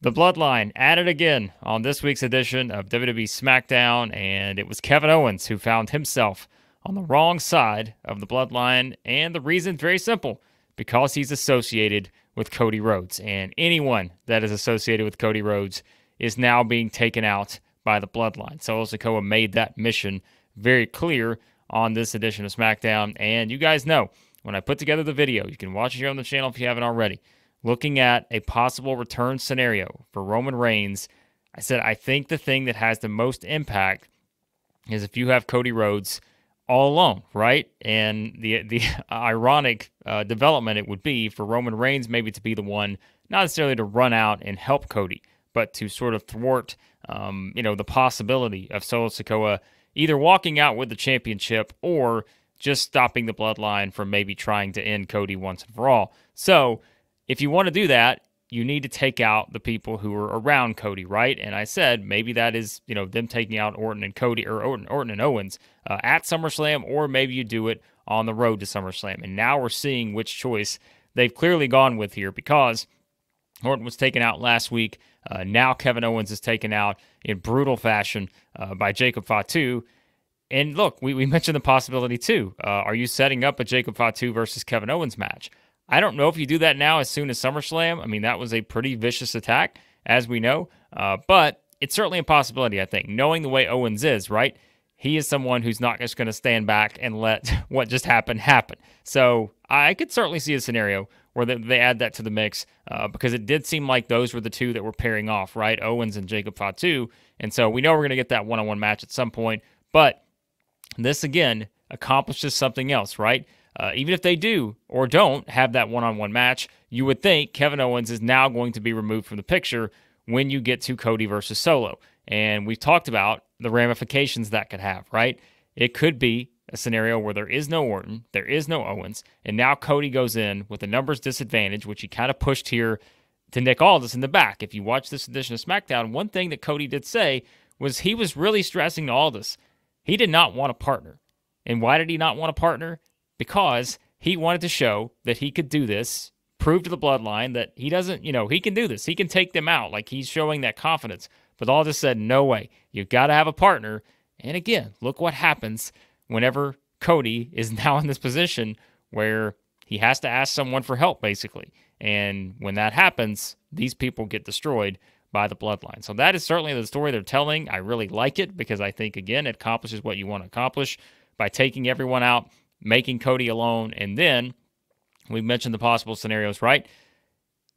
The Bloodline at it again on this week's edition of WWE SmackDown, and it was Kevin Owens who found himself on the wrong side of the Bloodline, and the reason's very simple, because he's associated with Cody Rhodes, and anyone that is associated with Cody Rhodes is now being taken out by the Bloodline. Solo Sikoa made that mission very clear on this edition of SmackDown, and you guys know, when I put together the video, you can watch it here on the channel if you haven't already, looking at a possible return scenario for Roman Reigns, I said I think the thing that has the most impact is if you have Cody Rhodes all alone, right? And the ironic development it would be for Roman Reigns maybe to be the one, not necessarily to run out and help Cody, but to sort of thwart, the possibility of Solo Sikoa either walking out with the championship or just stopping the Bloodline from maybe trying to end Cody once and for all. So if you want to do that, you need to take out the people who are around Cody, right? And I said maybe that is, them taking out Orton and Cody, or Orton and Owens at SummerSlam, or maybe you do it on the road to SummerSlam. And now we're seeing which choice they've clearly gone with here, because Orton was taken out last week. Now Kevin Owens is taken out in brutal fashion by Jacob Fatu. And look, we mentioned the possibility too. Are you setting up a Jacob Fatu versus Kevin Owens match? I don't know if you do that now as soon as SummerSlam. I mean, that was a pretty vicious attack, as we know. But it's certainly a possibility, I think. Knowing the way Owens is, right? He is someone who's not just going to stand back and let what just happened happen. So I could certainly see a scenario where they add that to the mix, because it did seem like those were the two that were pairing off, right? Owens and Jacob Fatu. And so we know we're going to get that one-on-one match at some point. But this, again, accomplishes something else, right? Even if they do or don't have that one-on-one match, you would think Kevin Owens is now going to be removed from the picture when you get to Cody versus Solo. And we've talked about the ramifications that could have, right? It could be a scenario where there is no Orton, there is no Owens, and now Cody goes in with a numbers disadvantage, which he kind of pushed here to Nick Aldis in the back. If you watch this edition of SmackDown, one thing that Cody did say was he was really stressing to Aldis. He did not want a partner. And why did he not want a partner? Because he wanted to show that he could do this, prove to the Bloodline that he doesn't, he can do this. He can take them out. Like, he's showing that confidence. But Aldis said, no way. You've got to have a partner. And again, look what happens whenever Cody is now in this position where he has to ask someone for help, basically. And when that happens, these people get destroyed by the Bloodline. So that is certainly the story they're telling. I really like it because I think, again, it accomplishes what you want to accomplish by taking everyone out, making Cody alone, and then we mentioned the possible scenarios, right?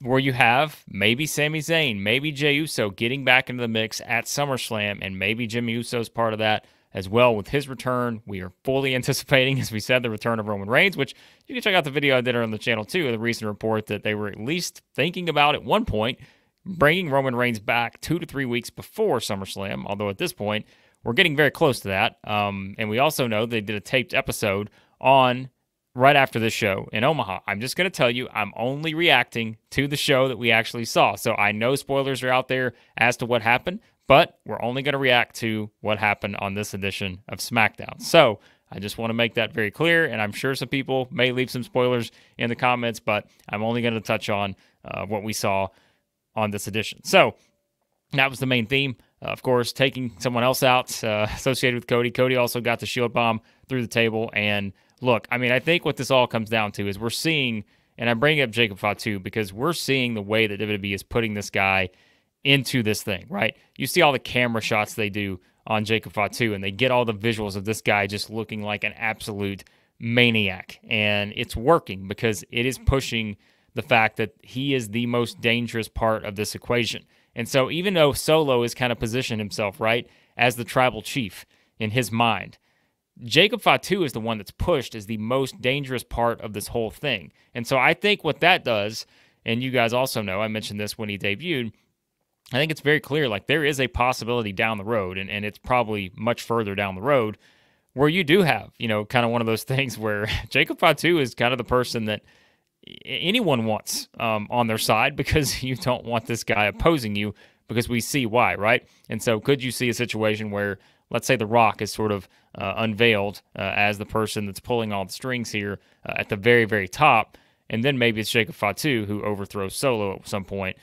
Where you have maybe Sami Zayn, maybe Jey Uso getting back into the mix at SummerSlam, and maybe Jimmy Uso's part of that as well with his return. We are fully anticipating, as we said, the return of Roman Reigns, which you can check out the video I did on the channel too, the recent report that they were at least thinking about at one point bringing Roman Reigns back 2 to 3 weeks before SummerSlam, although at this point, we're getting very close to that. And we also know they did a taped episode on right after this show in Omaha. I'm just going to tell you, I'm only reacting to the show that we actually saw. So I know spoilers are out there as to what happened, but we're only going to react to what happened on this edition of SmackDown. So I just want to make that very clear, and I'm sure some people may leave some spoilers in the comments, but I'm only going to touch on what we saw on this edition. So that was the main theme. Of course, taking someone else out associated with Cody. Cody also got the shield bomb through the table. And look, I mean, I think what this all comes down to is we're seeing, and I'm bringing up Jacob Fatu because we're seeing the way that WWE is putting this guy into this thing, right? You see all the camera shots they do on Jacob Fatu, and they get all the visuals of this guy just looking like an absolute maniac. And it's working because it is pushing the fact that he is the most dangerous part of this equation. And so even though Solo has kind of positioned himself, right, as the tribal chief in his mind, Jacob Fatu is the one that's pushed as the most dangerous part of this whole thing. And so I think what that does, and you guys also know, I mentioned this when he debuted, I think it's very clear, like there is a possibility down the road, and it's probably much further down the road, where you do have, kind of one of those things where Jacob Fatu is kind of the person that anyone wants on their side, because you don't want this guy opposing you, because we see why, right? And so could you see a situation where, let's say, The Rock is sort of unveiled as the person that's pulling all the strings here at the very, very top, And then maybe it's Jacob Fatu who overthrows Solo at some point,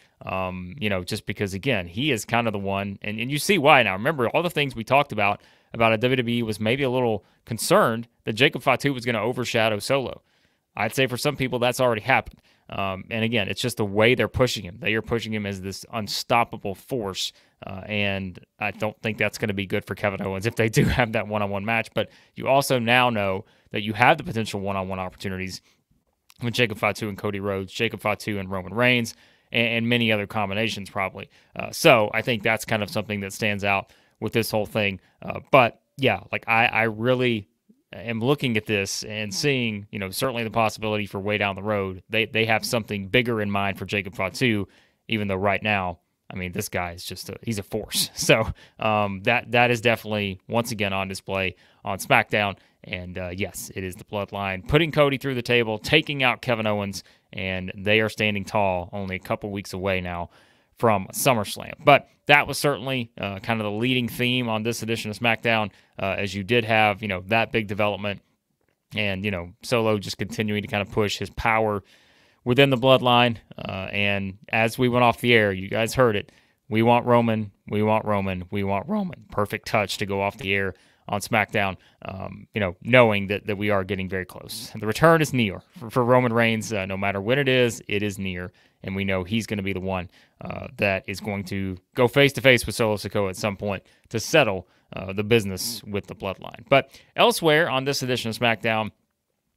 just because, again, he is kind of the one. And you see why now. Remember, all the things we talked about a WWE was maybe a little concerned that Jacob Fatu was going to overshadow Solo. I'd say for some people that's already happened. And again, it's just the way they're pushing him. They are pushing him as this unstoppable force. And I don't think that's going to be good for Kevin Owens if they do have that one-on-one match. But you also now know that you have the potential one-on-one opportunities with Jacob Fatu and Cody Rhodes, Jacob Fatu and Roman Reigns, and many other combinations probably. So I think that's kind of something that stands out with this whole thing. But yeah, like I really am looking at this and seeing, certainly the possibility for way down the road. They have something bigger in mind for Jacob Fatu, even though right now, I mean, this guy is just he's a force. So that is definitely, once again, on display on SmackDown. And yes, it is the Bloodline putting Cody through the table, taking out Kevin Owens, and they are standing tall only a couple weeks away now from SummerSlam. But that was certainly kind of the leading theme on this edition of SmackDown, as you did have, that big development and, Solo just continuing to kind of push his power within the Bloodline. And as we went off the air, you guys heard it. We want Roman, we want Roman, we want Roman. Perfect touch to go off the air on SmackDown, knowing that we are getting very close. The return is near for Roman Reigns. No matter when it is near. And we know he's going to be the one that is going to go face-to-face with Solo Sikoa at some point to settle the business with the Bloodline. But elsewhere on this edition of SmackDown,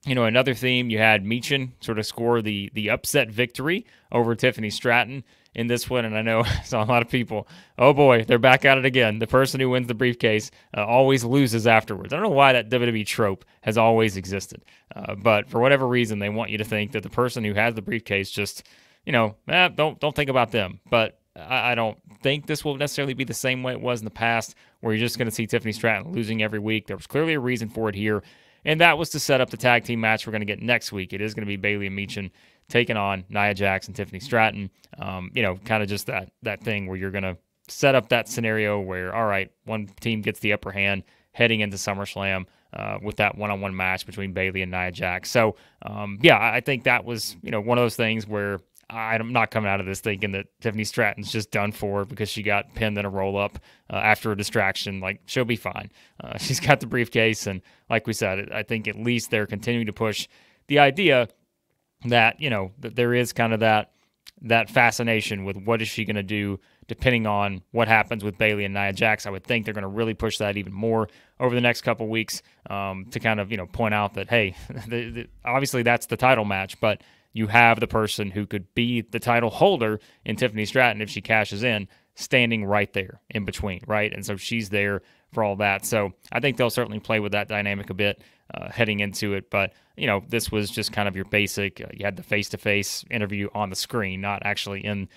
another theme, you had Michin sort of score the upset victory over Tiffany Stratton in this one. And I know saw a lot of people, oh boy, they're back at it again. The person who wins the briefcase always loses afterwards. I don't know why that WWE trope has always existed. But for whatever reason, they want you to think that the person who has the briefcase just, don't think about them. But I don't think this will necessarily be the same way it was in the past, where you're just going to see Tiffany Stratton losing every week. There was clearly a reason for it here. And that was to set up the tag team match we're going to get next week. It is going to be Bayley and Michin taking on Nia Jax and Tiffany Stratton. Kind of just that thing where you're going to set up that scenario where, all right, one team gets the upper hand heading into SummerSlam with that one-on-one match between Bayley and Nia Jax. So, I think that was, one of those things where I'm not coming out of this thinking that Tiffany Stratton's just done for because she got pinned in a roll-up after a distraction. Like, she'll be fine. She's got the briefcase, and like we said, I think at least they're continuing to push the idea that, that there is kind of that fascination with what is she going to do depending on what happens with Bayley and Nia Jax. I would think they're going to really push that even more over the next couple weeks to kind of, point out that, hey, obviously that's the title match, but you have the person who could be the title holder in Tiffany Stratton if she cashes in, standing right there in between, right? And so she's there for all that. So I think they'll certainly play with that dynamic a bit heading into it. But, this was just kind of your basic, you had the face-to-face interview on the screen, not actually in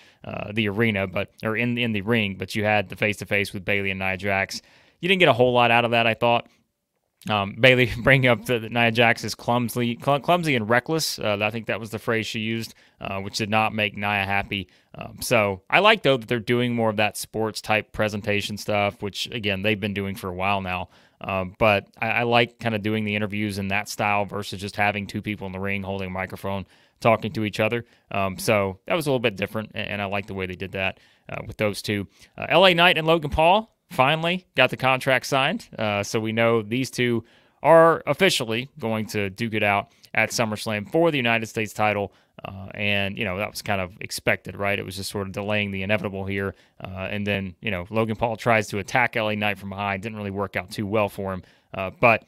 the arena, or in the ring, but you had the face-to-face with Bayley and Nia Jax. You didn't get a whole lot out of that, I thought. Bayley bringing up that Nia Jax is clumsy and reckless. I think that was the phrase she used, which did not make Nia happy. So I like, though, that they're doing more of that sports-type presentation stuff, which, again, they've been doing for a while now. But I like kind of doing the interviews in that style versus just having two people in the ring holding a microphone talking to each other. So that was a little bit different, and I like the way they did that with those two. LA Knight and Logan Paul finally got the contract signed. So we know these two are officially going to duke it out at SummerSlam for the United States title. And, that was kind of expected, right? It was just sort of delaying the inevitable here. And then, Logan Paul tries to attack LA Knight from behind. Didn't really work out too well for him. But,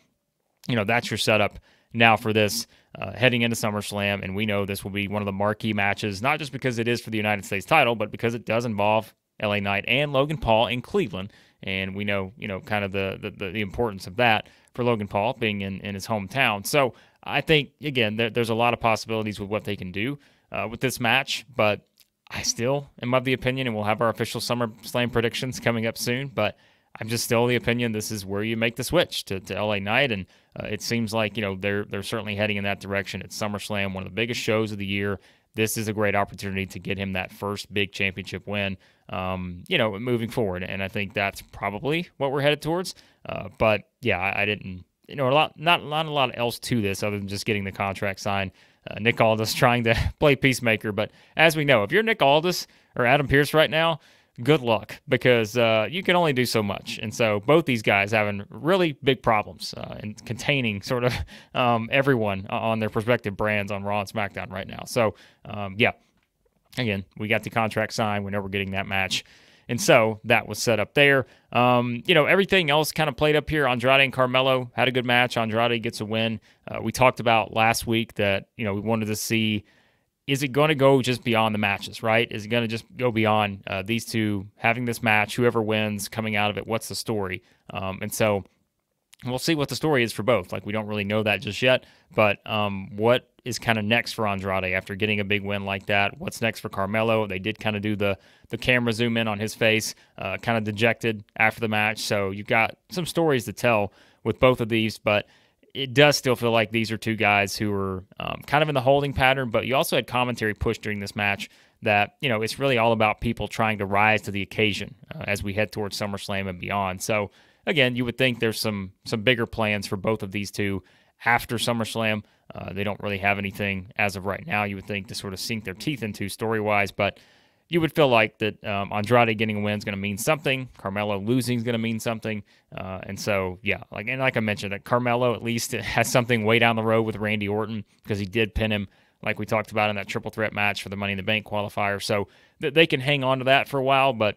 that's your setup now for this heading into SummerSlam. And we know this will be one of the marquee matches, not just because it is for the United States title, but because it does involve LA Knight and Logan Paul in Cleveland. And we know, kind of the importance of that for Logan Paul being in his hometown. So I think, again, there's a lot of possibilities with what they can do with this match, but I still am of the opinion, and we'll have our official SummerSlam predictions coming up soon, but I'm just still of the opinion this is where you make the switch to LA Knight, and it seems like, they're certainly heading in that direction. It's SummerSlam, one of the biggest shows of the year. This is a great opportunity to get him that first big championship win, moving forward. And I think that's probably what we're headed towards. But yeah, I didn't not a lot else to this other than just getting the contract signed. Nick Aldis trying to play peacemaker, but as we know, if you're Nick Aldis or Adam Pearce right now, good luck, because you can only do so much. And so both these guys having really big problems in containing sort of everyone on their respective brands on Raw and SmackDown right now. So, again, we got the contract signed. We know we're getting that match. And so that was set up there. Everything else kind of played up here. Andrade and Carmelo had a good match. Andrade gets a win. We talked about last week that, we wanted to see, is it going to go just beyond the matches, right? Is it going to just go beyond these two having this match, whoever wins, coming out of it, what's the story? And so we'll see what the story is for both. Like, we don't really know that just yet, but what is kind of next for Andrade after getting a big win like that? What's next for Carmelo? They did kind of do the camera zoom in on his face, kind of dejected after the match. So you've got some stories to tell with both of these, but it does still feel like these are two guys who are kind of in the holding pattern, but you also had commentary push during this match that, it's really all about people trying to rise to the occasion as we head towards SummerSlam and beyond. So again, you would think there's some bigger plans for both of these two after SummerSlam. They don't really have anything as of right now, you would think, to sort of sink their teeth into story-wise, but you would feel like that Andrade getting a win is going to mean something. Carmelo losing is going to mean something. And so, like I mentioned, that Carmelo at least has something way down the road with Randy Orton, because he did pin him, like we talked about in that triple threat match for the Money in the Bank qualifier. So they can hang on to that for a while, but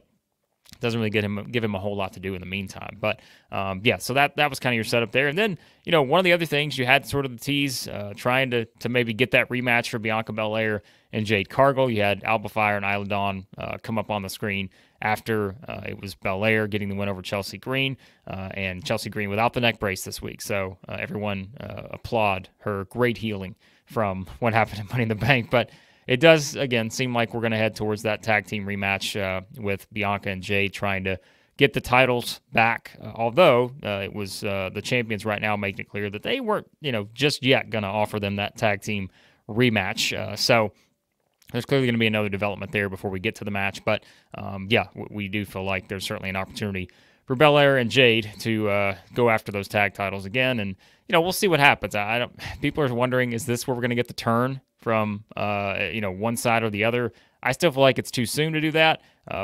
doesn't really give him a whole lot to do in the meantime. But, so that was kind of your setup there. And then, one of the other things you had sort of the tease, trying to maybe get that rematch for Bianca Belair and Jade Cargill. You had Alba Fire and Isla Dawn come up on the screen after it was Belair getting the win over Chelsea Green, and Chelsea Green without the neck brace this week. So everyone applaud her great healing from what happened in Money in the Bank. But it does, again, seem like we're going to head towards that tag team rematch with Bianca and Jade trying to get the titles back, although it was the champions right now making it clear that they weren't, just yet going to offer them that tag team rematch. So there's clearly going to be another development there before we get to the match. But, we do feel like there's certainly an opportunity for Belair and Jade to go after those tag titles again. And, we'll see what happens. People are wondering, is this where we're going to get the turn from, one side or the other? I still feel like it's too soon to do that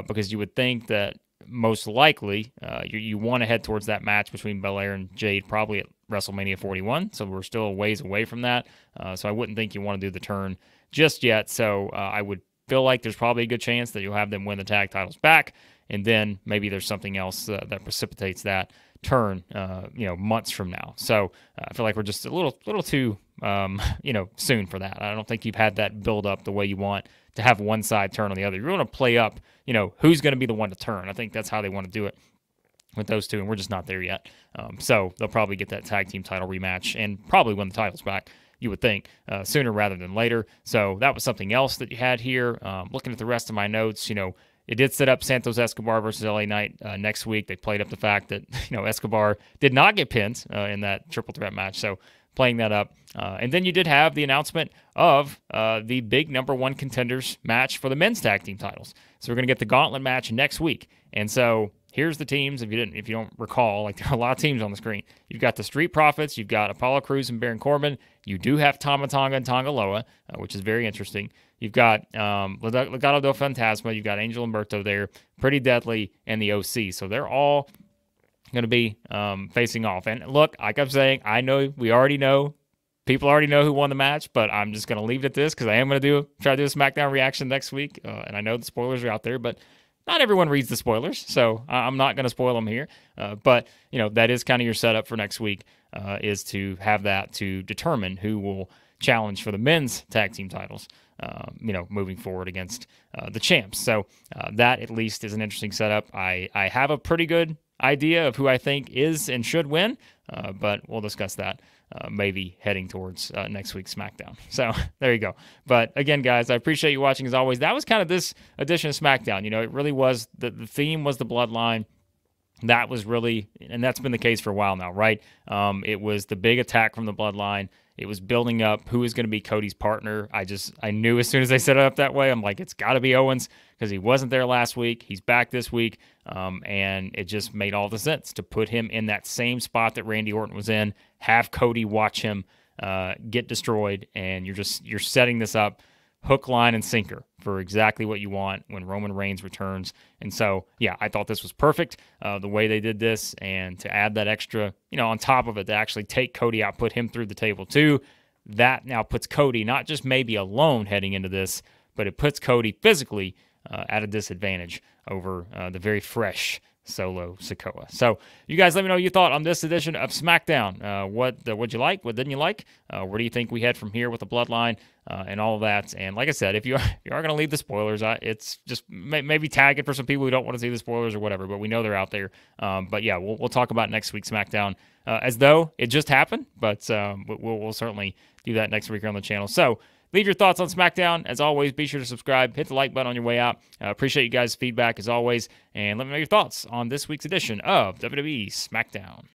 because you would think that most likely you want to head towards that match between Belair and Jade probably at WrestleMania 41. So we're still a ways away from that. So I wouldn't think you want to do the turn just yet. So I would feel like there's probably a good chance that you'll have them win the tag titles back. And then maybe there's something else that precipitates that turn, months from now. So I feel like we're just a little too, soon for that. I don't think you've had that build up the way you want to have one side turn on the other. You want to play up, who's going to be the one to turn. I think that's how they want to do it with those two, and we're just not there yet. So they'll probably get that tag team title rematch and probably win the titles back, you would think, sooner rather than later. So that was something else that you had here. Looking at the rest of my notes, it did set up Santos Escobar versus LA Knight next week. They played up the fact that, Escobar did not get pinned in that triple threat match. So playing that up. And then you did have the announcement of the big number one contenders match for the men's tag team titles. So we're going to get the gauntlet match next week. And so here's the teams. If you don't recall, like, there are a lot of teams on the screen. You've got the Street Profits. You've got Apollo Crews and Baron Corbin. You do have Tama Tonga and Tonga Loa, which is very interesting. You've got Legado del Fantasma. You've got Angel Umberto there, Pretty Deadly, and the OC. So they're all going to be facing off. And look, like I'm saying, I know we already know. People already know who won the match, but I'm just going to leave it at this because I am going to try to do a SmackDown reaction next week. And I know the spoilers are out there, but not everyone reads the spoilers, so I'm not going to spoil them here. But, that is kind of your setup for next week, is to have that to determine who will challenge for the men's tag team titles, moving forward against the champs. So that at least is an interesting setup. I have a pretty good idea of who I think is and should win, but we'll discuss that maybe heading towards next week's SmackDown. So there you go. But again, guys, I appreciate you watching as always. That was kind of this edition of SmackDown. It really was, the theme was the Bloodline. That was really, and that's been the case for a while now, right? It was the big attack from the Bloodline. It was building up who is going to be Cody's partner. I knew as soon as they set it up that way, I'm like, it's got to be Owens because he wasn't there last week. He's back this week, and it just made all the sense to put him in that same spot that Randy Orton was in. Have Cody watch him get destroyed, and you're setting this up hook, line, and sinker for exactly what you want when Roman Reigns returns. And so, yeah, I thought this was perfect, the way they did this, and to add that extra, on top of it, to actually take Cody out, put him through the table too. That now puts Cody not just maybe alone heading into this, but it puts Cody physically at a disadvantage over the very fresh Solo Sikoa. So you guys let me know what you thought on this edition of SmackDown. What'd you like? What didn't you like? Where do you think we head from here with the Bloodline and all of that? And like I said, if you are going to leave the spoilers, it's just maybe tag it for some people who don't want to see the spoilers or whatever, but we know they're out there. But yeah, we'll talk about next week's SmackDown as though it just happened, but we'll certainly do that next week here on the channel. So leave your thoughts on SmackDown. As always, be sure to subscribe. Hit the like button on your way out. Appreciate you guys' feedback as always. And let me know your thoughts on this week's edition of WWE SmackDown.